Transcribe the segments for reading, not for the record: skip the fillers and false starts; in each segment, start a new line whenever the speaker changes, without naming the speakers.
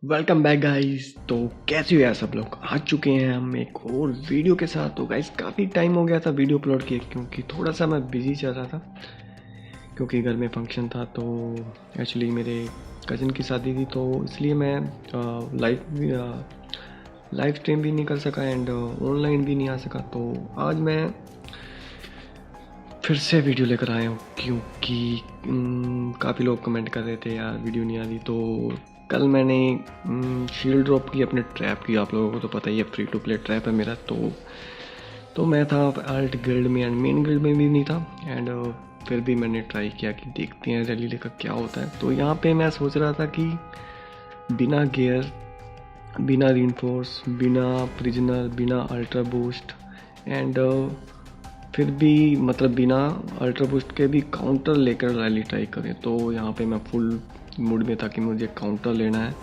Welcome back guys. तो कैसे हो यार सब लोग? आ चुके हैं हम एक और वीडियो के साथ। तो गाइस काफ़ी टाइम हो गया था वीडियो अपलोड किए, क्योंकि थोड़ा सा मैं बिजी चल रहा था, क्योंकि घर में फंक्शन था। तो एक्चुअली मेरे कज़न की शादी थी, तो इसलिए मैं लाइव स्ट्रीम भी नहीं कर सका एंड ऑनलाइन भी नहीं आ सका। तो आज मैं फिर से वीडियो लेकर आया हूँ, क्योंकि काफ़ी लोग कमेंट कर रहे थे यार वीडियो नहीं आ रही। तो कल मैंने शील्ड ड्रॉप की अपने ट्रैप की। आप लोगों को तो पता ही है, फ्री टू प्ले ट्रैप है मेरा। तो मैं था आल्ट गिल्ड में एंड मेन गिल्ड में भी नहीं था एंड फिर भी मैंने ट्राई किया कि देखते हैं रैली लेकर क्या होता है। तो यहाँ पे मैं सोच रहा था कि बिना गियर, बिना रीइंफोर्स, बिना प्रिजनर, बिना अल्ट्रा बूस्ट एंड फिर भी मतलब बिना अल्ट्रा बूस्ट के भी काउंटर लेकर रैली ट्राई करें। तो यहाँ पे मैं फुल मूड में था कि मुझे काउंटर लेना है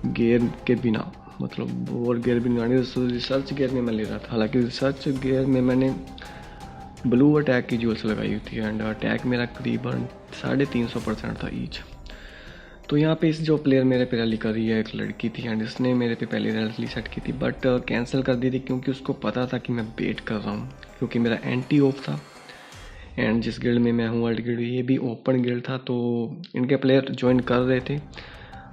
गियर के बिना, मतलब और गियर भी नहीं। रिसर्च गियर में मैं ले रहा था, हालांकि रिसर्च गियर में मैंने ब्लू अटैक की ज्वेल्स लगाई हुई थी एंड अटैक मेरा करीबन 350% था ईच। तो यहाँ पे इस जो प्लेयर मेरे पे रैली कर रही है, एक लड़की थी एंड इसने मेरे पे पहले रैली सेट की थी, बट कैंसिल कर दी थी, क्योंकि उसको पता था कि मैं बेट कर रहा हूँ, क्योंकि मेरा एंटी ऑफ था। एंड जिस गिल्ड में मैं हूँ, वर्ल्ड गिल्ड, ये भी ओपन गिल्ड था। तो इनके प्लेयर ज्वाइन कर रहे थे।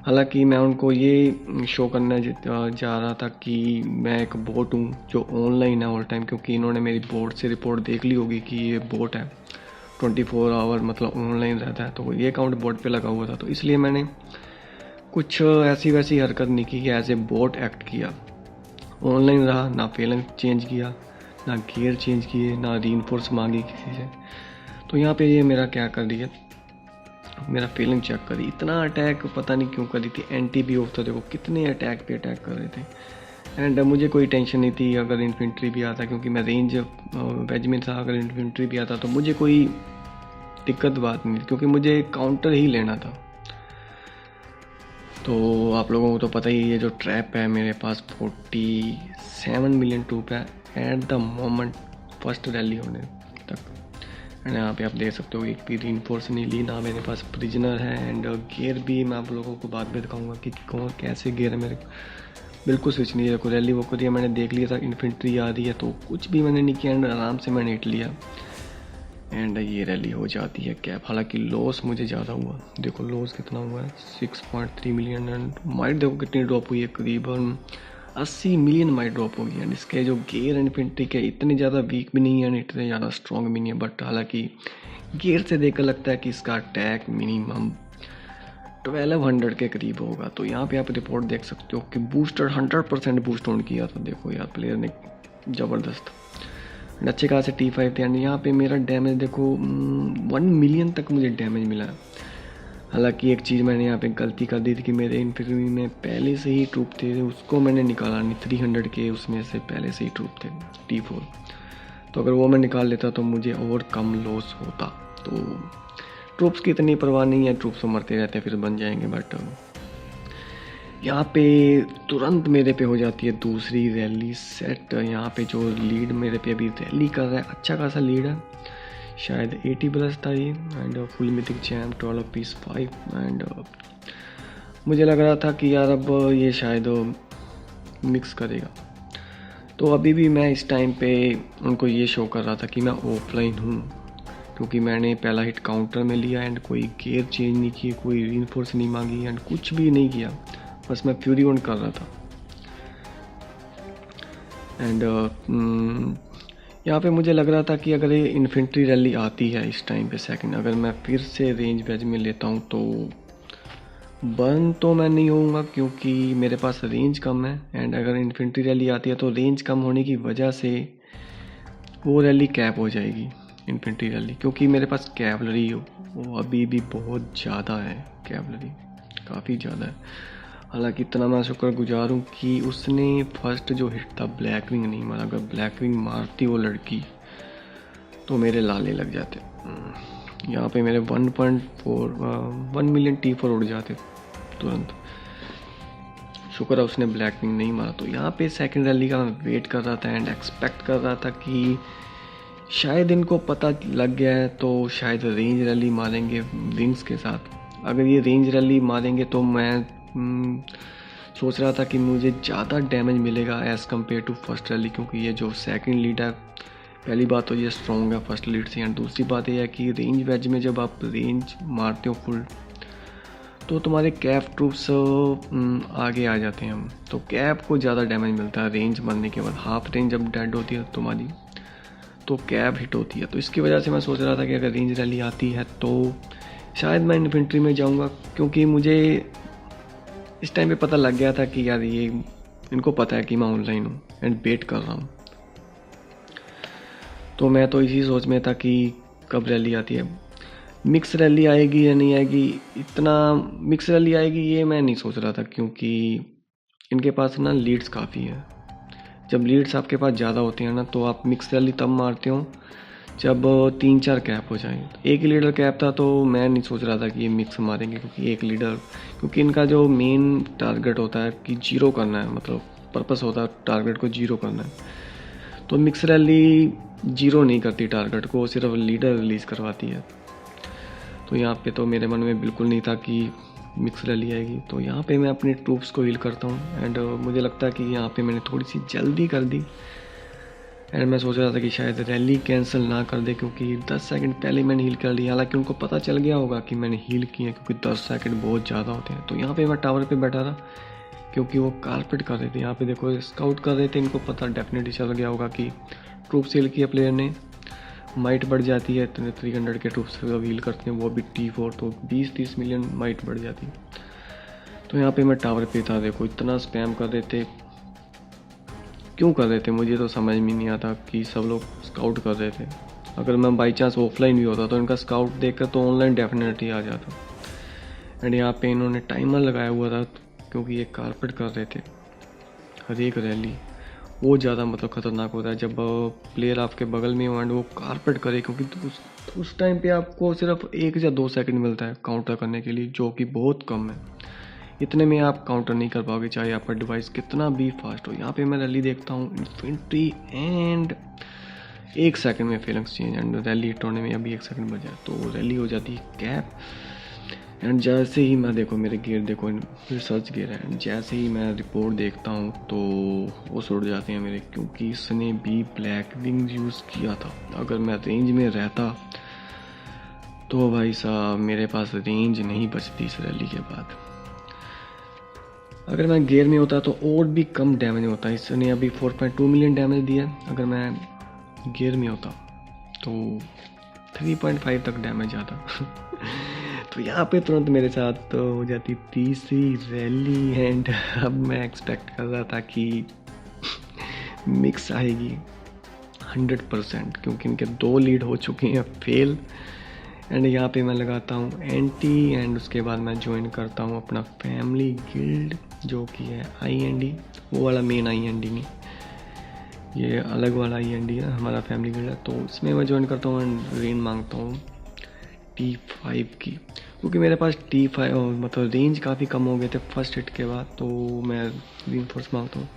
हालांकि मैं उनको ये शो करने जा रहा था कि मैं एक बोट हूँ जो ऑनलाइन है ऑल टाइम, क्योंकि इन्होंने मेरी बोट से रिपोर्ट देख ली होगी कि ये बोट है, 24 आवर मतलब ऑनलाइन रहता है। तो ये अकाउंट बोट पे लगा हुआ था, तो इसलिए मैंने कुछ ऐसी वैसी हरकत नहीं की कि एज ए बोट एक्ट किया। ऑनलाइन रहा, ना फेलिंग चेंज किया, ना गियर चेंज किए, ना रीइंफोर्स मांगी किसी से। तो यहाँ पे ये मेरा क्या कर रही है, मेरा फीलिंग चेक करी। इतना अटैक पता नहीं क्यों कर रही थी। एंटी भी ऑफ था, देखो कितने अटैक पे अटैक कर रहे थे। एंड मुझे कोई टेंशन नहीं थी अगर इन्फेंट्री भी आता, क्योंकि मैं रेंज वेज में था। अगर इन्फेंट्री भी आता तो मुझे कोई दिक्कत बात नहीं थी, क्योंकि मुझे काउंटर ही लेना था। तो आप लोगों को तो पता ही है, ये जो ट्रैप है मेरे पास 47 मिलियन ट्रूप है at the moment first rally होने तक। एंड यहाँ पे आप देख सकते हो एक भी रीइंफोर्स नहीं ली, ना मेरे पास प्रिजनर है एंड गियर भी मैं आप लोगों को बाद में दिखाऊंगा कि कौन कैसे गियर है मेरे। बिल्कुल स्विच नहीं है, को रैली वो करिए मैंने देख लिया था, इन्फेंट्री आ रही है, तो कुछ भी मैंने नहीं किया एंड आराम से मैंने हिट लिया एंड ये रैली हो जाती है कैप। हालांकि लॉस मुझे ज़्यादा हुआ, देखो लॉस कितना हुआ है, 6.3 मिलियन एंड माइट देखो कितनी ड्रॉप हुई है, करीबन 80 मिलियन माइट ड्रॉप हो गई। एंड इसके जो गियर एंड इन्फेंट्री के इतने ज़्यादा वीक भी नहीं है, इतने ज़्यादा स्ट्रॉन्ग भी नहीं है, बट हालांकि गियर से देखकर लगता है कि इसका अटैक मिनिमम 1200 के करीब होगा। तो यहाँ पे आप रिपोर्ट देख सकते हो कि बूस्टर 100% बूस्ट ऑन किया था। देखो यार प्लेयर ने ज़बरदस्त अच्छे खासे T5 थे एंड यहाँ पे मेरा डैमेज देखो 1 मिलियन तक मुझे डैमेज मिला है। हालांकि एक चीज़ मैंने यहाँ पे गलती कर दी थी कि मेरे इन्फिनिटी में पहले से ही ट्रूप थे, उसको मैंने निकाला नहीं। 300 के उसमें से पहले से ही ट्रूप थे T4, तो अगर वो मैं निकाल लेता तो मुझे और कम लॉस होता। तो ट्रूप्स की इतनी परवाह नहीं है, ट्रूप्स तो मरते रहते फिर बन जाएंगे, बट यहाँ पे तुरंत मेरे पे हो जाती है दूसरी रैली सेट। यहाँ पे जो लीड मेरे पे अभी रैली कर रहा है, अच्छा खासा लीड है, शायद 80 प्लस था ये and full mythic jam 12 piece 5 and मुझे लग रहा था कि यार अब ये शायद मिक्स करेगा। तो अभी भी मैं इस टाइम पे उनको ये शो कर रहा था कि मैं ऑफलाइन हूँ, क्योंकि मैंने पहला हिट काउंटर में लिया एंड कोई गियर चेंज नहीं किए, कोई रीइंफोर्स नहीं मांगी एंड कुछ भी नहीं किया, बस मैं फ्यूरी ऑन कर रहा था। एंड यहाँ पे मुझे लग रहा था कि अगर ये इन्फेंट्री रैली आती है इस टाइम पे सेकंड, अगर मैं फिर से रेंज बैज में लेता हूँ तो बर्न तो मैं नहीं होऊंगा, क्योंकि मेरे पास रेंज कम है। एंड अगर इन्फेंट्री रैली आती है तो रेंज कम होने की वजह से वो रैली कैप हो जाएगी, इन्फेंट्री रैली, क्योंकि मेरे पास कैवलरी वो अभी भी बहुत ज़्यादा है, कैवलरी काफ़ी ज़्यादा है। हालांकि इतना मैं शुक्रगुजार हूँ कि उसने फर्स्ट जो हिट था ब्लैक विंग नहीं मारा। अगर ब्लैक विंग मारती वो लड़की तो मेरे लाले लग जाते। यहाँ पे मेरे 1 मिलियन T4 उड़ जाते तुरंत। शुक्र है उसने ब्लैक विंग नहीं मारा। तो यहाँ पे सेकंड रैली का मैं वेट कर रहा था एंड एक्सपेक्ट कर रहा था कि शायद इनको पता लग गया है तो शायद रेंज रैली मारेंगे विंग्स के साथ। अगर ये रेंज रैली मारेंगे तो मैं सोच रहा था कि मुझे ज़्यादा डैमेज मिलेगा as compare to first rally, क्योंकि ये जो सेकंड लीड है, पहली बात तो ये स्ट्रॉन्ग है फर्स्ट लीड से, एंड दूसरी बात ये है कि रेंज वेज में जब आप रेंज मारते हो फुल तो तुम्हारे कैफ ट्रूप्स आगे आ जाते हैं हम, तो कैफ को ज़्यादा डैमेज मिलता है रेंज मरने के बाद। हाफ रेंज जब डेड होती है तुम्हारी तो कैफ हिट होती है, तो इसकी वजह से मैं सोच रहा था कि अगर रेंज रैली आती है तो शायद मैं इन्फेंट्री में जाऊंगा, क्योंकि मुझे इस टाइम पे पता लग गया था कि यार ये इनको पता है कि मैं ऑनलाइन हूँ एंड वेट कर रहा हूँ। तो मैं तो इसी सोच में था कि कब रैली आती है। मिक्स रैली आएगी या नहीं आएगी, इतना मिक्स रैली आएगी ये मैं नहीं सोच रहा था, क्योंकि इनके पास ना लीड्स काफ़ी है। जब लीड्स आपके पास ज़्यादा होती हैं ना तो आप मिक्स रैली तब मारते हो जब 3-4 कैप हो जाए। एक ही लीडर कैप था तो मैं नहीं सोच रहा था कि ये मिक्स मारेंगे, क्योंकि एक लीडर, क्योंकि इनका जो मेन टारगेट होता है कि जीरो करना है, मतलब पर्पस होता है टारगेट को जीरो करना है, तो मिक्स रैली जीरो नहीं करती टारगेट को, सिर्फ लीडर रिलीज़ करवाती है। तो यहाँ पे तो मेरे मन में बिल्कुल नहीं था कि मिक्स रैली आएगी। तो यहाँ पे मैं अपने ट्रूप्स को हील करता हूँ, एंड मुझे लगता है कि यहाँ पे मैंने थोड़ी सी जल्दी कर दी, एंड मैं सोच रहा था कि शायद रैली कैंसिल ना कर दे, क्योंकि 10 सेकंड पहले मैंने हील कर लिया। हालांकि उनको पता चल गया होगा कि मैंने हील किया, क्योंकि 10 सेकंड बहुत ज़्यादा होते हैं। तो यहाँ पे मैं टावर पे बैठा था, क्योंकि वो कारपेट कर रहे थे, यहाँ पे देखो स्काउट कर रहे थे, इनको पता डेफिनेटली चल गया होगा कि ट्रूप्स हील किया प्लेयर ने, माइट बढ़ जाती है। 300 के ट्रूप्स हील करते हैं, वो भी T4, तो 20-30 मिलियन माइट बढ़ जाती है। तो यहाँ पे मैं टावर पे था, देखो इतना स्पैम कर रहे थे, क्यों कर रहे थे मुझे तो समझ में नहीं आता कि सब लोग स्काउट कर रहे थे। अगर मैं बाई चांस ऑफलाइन भी होता तो इनका स्काउट देखकर तो ऑनलाइन डेफिनेटली आ जाता। एंड यहाँ पे इन्होंने टाइमर लगाया हुआ था, क्योंकि ये कारपेट कर रहे थे हर एक रैली। वो ज़्यादा मतलब ख़तरनाक होता है जब प्लेयर आपके बगल में हो एंड वो कारपेट करे, क्योंकि उस टाइम पे आपको सिर्फ 1 या 2 सेकंड मिलता है काउंटर करने के लिए, जो कि बहुत कम है। इतने में आप काउंटर नहीं कर पाओगे, चाहे आपका डिवाइस कितना भी फास्ट हो। यहाँ पे मैं रैली देखता हूँ इन्फेंट्री, एंड 1 सेकंड में Fehling's change, and rally hit होने में अभी 1 सेकंड बचा, तो रैली हो जाती है कैप। एंड जैसे ही मैं देखो मेरे गियर देखो रिसर्च गियर है, जैसे ही मैं रिपोर्ट देखता हूँ तो वो सुड़ जाते हैं मेरे, क्योंकि इसने भी ब्लैक विंग यूज़ किया था। अगर मैं रेंज में रहता तो भाई साहब मेरे पास रेंज नहीं बचती इस रैली के बाद। अगर मैं गियर में होता तो और भी कम डैमेज होता। इसने अभी 4.2 मिलियन डैमेज दिया। अगर मैं गियर में होता तो 3.5 तक डैमेज आता। तो यहाँ पे तुरंत मेरे साथ तो हो जाती तीसरी रैली, एंड अब मैं एक्सपेक्ट कर रहा था कि मिक्स आएगी 100%, क्योंकि इनके 2 लीड हो चुके हैं फेल। एंड यहाँ पे मैं लगाता हूँ एंटी, एंड उसके बाद मैं ज्वाइन करता हूँ अपना फैमिली गिल्ड, जो कि है IND, वो वाला मेन IND नहीं, ये अलग वाला IND है, हमारा फैमिली गिल्ड है। तो इसमें मैं ज्वाइन करता हूँ एंड रेंज मांगता हूँ T5 की, क्योंकि मेरे पास T5 मतलब रेंज काफ़ी कम हो गए थे फर्स्ट हिट के बाद, तो मैं रीइंफोर्स मांगता हूँ।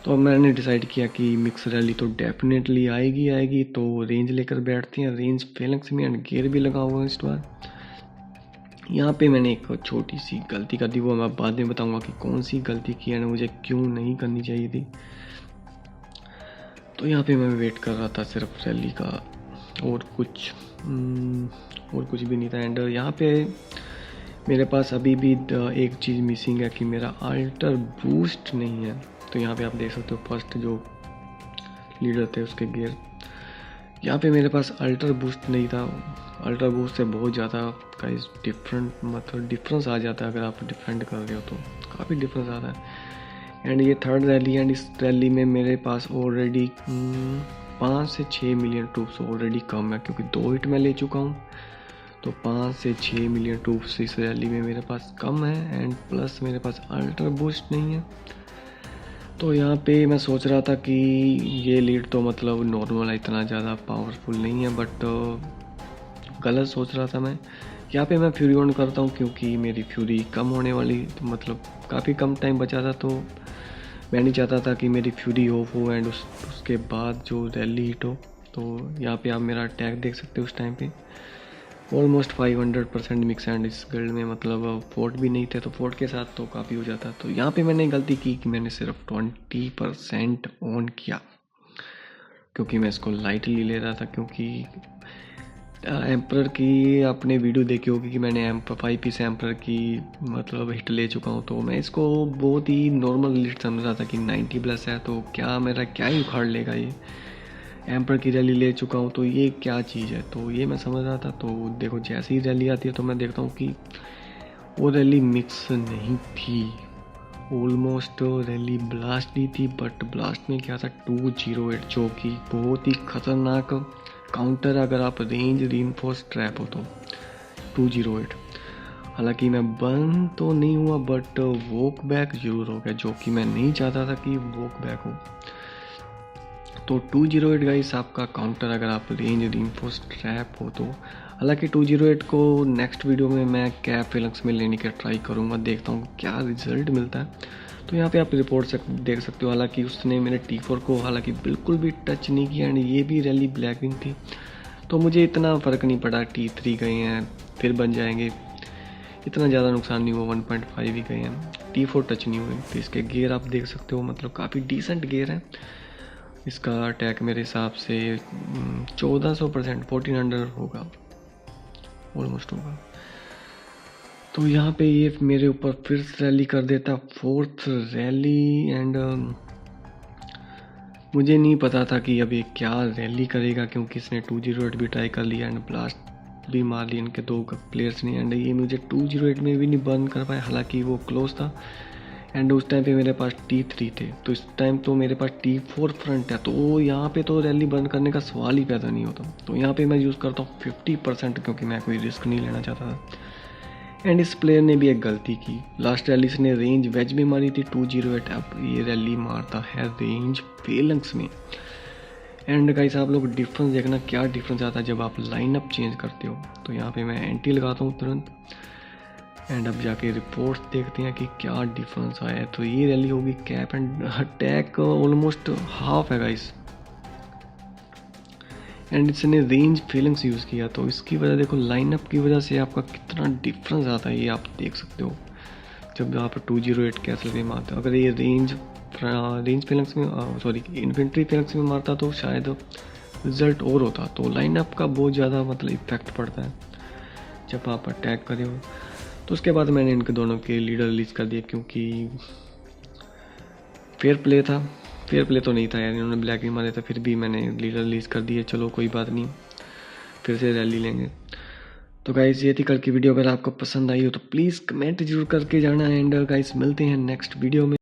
तो मैंने डिसाइड किया कि मिक्स रैली तो डेफिनेटली आएगी, तो रेंज लेकर बैठते हैं। रेंज फेलिंग्स में एंड गियर भी लगा हुआ है इस बार। यहाँ पे मैंने एक छोटी सी गलती कर दी, वो मैं बाद में बताऊंगा कि कौन सी गलती की है, मुझे क्यों नहीं करनी चाहिए थी। तो यहाँ पे मैं वेट कर रहा था सिर्फ रैली का, और कुछ भी नहीं था। एंड यहाँ पे मेरे पास अभी भी एक चीज़ मिसिंग है कि मेरा अल्टर बूस्ट नहीं है। तो यहाँ पे आप देख सकते हो फर्स्ट जो लीडर थे उसके गियर, यहाँ पे मेरे पास अल्टर बूस्ट नहीं था। अल्टर बूस्ट से बहुत ज़्यादा गाइस डिफरेंस आ जाता है। अगर आप डिफेंड कर रहे हो तो काफ़ी डिफरेंस आता है। एंड ये थर्ड रैली, एंड इस रैली में मेरे पास ऑलरेडी 5 से 6 मिलियन ट्रूप्स ऑलरेडी कम है, क्योंकि 2 हिट मैं ले चुका हूँ। तो 5 से 6 मिलियन ट्रूप्स इस रैली में मेरे पास कम है, एंड प्लस मेरे पास अल्टर बूस्ट नहीं है। तो यहाँ पे मैं सोच रहा था कि ये लीड तो मतलब नॉर्मल है, इतना ज़्यादा पावरफुल नहीं है, बट गलत सोच रहा था मैं। यहाँ पे मैं फ्यूरी ऑन करता हूँ, क्योंकि मेरी फ्यूरी कम होने वाली, तो मतलब काफ़ी कम टाइम बचा था, तो मैं नहीं चाहता था कि मेरी फ्यूरी ऑफ हो एंड उसके बाद जो रैली हिट हो। तो यहाँ पे आप मेरा अटैक देख सकते हो उस टाइम पे। ऑलमोस्ट 500% मिक्स एंड इस गिल्ड में, मतलब फोर्ट भी नहीं थे तो फोर्ट के साथ तो काफ़ी हो जाता। तो यहाँ पे मैंने गलती की कि मैंने सिर्फ 20% ऑन किया, क्योंकि मैं इसको लाइटली ले रहा था। क्योंकि एम्पर की आपने वीडियो देखी होगी कि मैंने 5 पीस एम्पर की मतलब हिट ले चुका हूँ, तो मैं इसको बहुत ही नॉर्मल लिस्ट समझ रहा था कि 90 प्लस है तो क्या मेरा क्या ही उखाड़ लेगा ये। एम्पर की रैली ले चुका हूँ तो ये क्या चीज़ है, तो ये मैं समझ रहा था। तो देखो जैसे ही रैली आती है तो मैं देखता हूँ कि वो रैली मिक्स नहीं थी, ऑलमोस्ट रैली ब्लास्ट दी थी। बट ब्लास्ट में क्या था, 208, जो कि बहुत ही खतरनाक काउंटर अगर आप रेंज रीइंफोर्स ट्रैप हो तो 208। हालांकि मैं बर्न तो नहीं हुआ बट वॉक बैक जरूर हो गया, जो कि मैं नहीं चाहता था कि वॉक बैक हो। तो 208 गाइस आपका काउंटर अगर आप रेंज रीइंफोर्स ट्रैप हो तो। हालांकि 208 को नेक्स्ट वीडियो में मैं कैप फेलंक्स में लेने की ट्राई करूंगा, देखता हूँ क्या रिजल्ट मिलता है। तो यहाँ पे आप रिपोर्ट देख सकते हो, हालांकि उसने मेरे T4 को हालांकि बिल्कुल भी टच नहीं किया एंड ये भी रैली ब्लैक विंग थी, तो मुझे इतना फ़र्क नहीं पड़ा। T3 गए हैं फिर बन जाएंगे, इतना ज़्यादा नुकसान नहीं हुआ। 1.5 ही गए हैं, T4 टच नहीं हुए। तो इसके गेयर आप देख सकते हो, मतलब काफ़ी डिसेंट गेयर है। इसका अटैक मेरे हिसाब से 1400%, 1400 होगा, ऑलमोस्ट होगा। तो यहाँ पे ये मेरे ऊपर फिर रैली कर देता, 4th रैली। एंड मुझे नहीं पता था कि अब ये क्या रैली करेगा, क्योंकि इसने 208 भी ट्राई कर लिया एंड ब्लास्ट भी मार लिया इनके 2 प्लेयर्स ने। एंड ये मुझे 208 में भी नहीं बर्न कर पाए, हालांकि वो क्लोज था। एंड उस टाइम पे मेरे पास T3 थे, तो इस टाइम तो मेरे पास T4 फ्रंट है, तो यहाँ पे तो रैली बंद करने का सवाल ही पैदा नहीं होता। तो यहाँ पे मैं यूज़ करता हूँ 50%, क्योंकि मैं कोई रिस्क नहीं लेना चाहता था। एंड इस प्लेयर ने भी एक गलती की, लास्ट रैली इसने रेंज वेज में मारी थी 208, अब ये रैली मारता है रेंज फेलंक्स में। एंड गाइस आप लोग डिफरेंस देखना, क्या डिफरेंस आता है जब आप लाइनअप चेंज करते हो। तो यहाँ पे मैं एंटी लगाता हूँ तुरंत, एंड अब जाके रिपोर्ट्स देखते हैं कि क्या डिफरेंस आया है। तो ये रैली होगी cap and attack almost half है गाइस, एंड इसने रेंज फेलिंग्स यूज़ किया, तो इसकी वजह देखो लाइनअप की वजह से आपका कितना डिफरेंस आता है, ये आप देख सकते हो। जब आप 208 कैसल पे मारते हो, अगर ये रेंज फेलिंग्स में सॉरी इन्फेंट्री फेलिंग्स में मारता तो शायद रिजल्ट और होता। तो लाइनअप का बहुत ज़्यादा मतलब इफेक्ट पड़ता है जब आप अटैक करे हो। तो उसके बाद मैंने इनके दोनों के लीडर रिलीज़ कर दिए, क्योंकि फेयर प्ले था। फेयर प्ले तो नहीं था यार, इन्होंने ब्लैक नहीं मारे थे, फिर भी मैंने लीडर रिलीज़ कर दिए। चलो कोई बात नहीं, फिर से रैली लेंगे। तो गाइस ये थी कल की वीडियो, अगर आपको पसंद आई हो तो प्लीज़ कमेंट जरूर करके जाना। एंड गाइस मिलते हैं नेक्स्ट वीडियो में।